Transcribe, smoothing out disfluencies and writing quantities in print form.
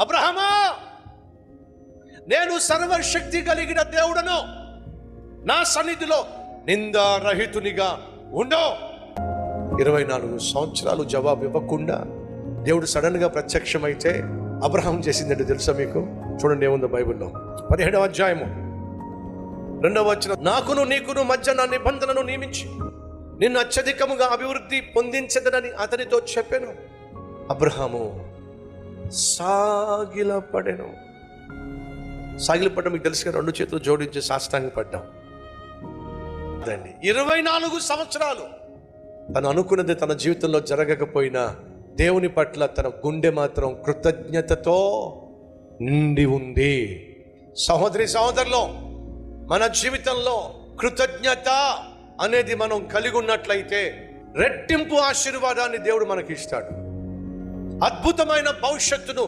అబ్రహామా, నేను సర్వశక్తి కలిగిన దేవుడను, నా సన్నిధిలో నిందారహితునిగా ఉండు. 24 సంవత్సరాలు జవాబు ఇవ్వకుండా దేవుడు సడన్ గా ప్రత్యక్షమైతే అబ్రహాం చేసిందంటే తెలుసా మీకు? చూడండి ఏముందో బైబిల్లో 17వ అధ్యాయము 2వ వచనం. నాకును నీకును మధ్య నా నిబంధనను నియమించి నిన్ను అత్యధికముగా అభివృద్ధి పొందించదనని అతనితో చెప్పాను. అబ్రహాము సాగిలపడెను. సాగిలపడ్డం మీకు తెలుసు కదా, 2 చేతులు జోడించి సాష్టాంగ పడ్డాం. 24 సంవత్సరాలు తను అనుకున్నది తన జీవితంలో జరగకపోయినా దేవుని పట్ల తన గుండె మాత్రం కృతజ్ఞతతో నిండి ఉంది. సహోదరి సహోదరులు, మన జీవితంలో కృతజ్ఞత అనేది మనం కలిగి ఉన్నట్లయితే రెట్టింపు ఆశీర్వాదాన్ని దేవుడు మనకి ఇస్తాడు. అద్భుతమైన భవిష్యత్తును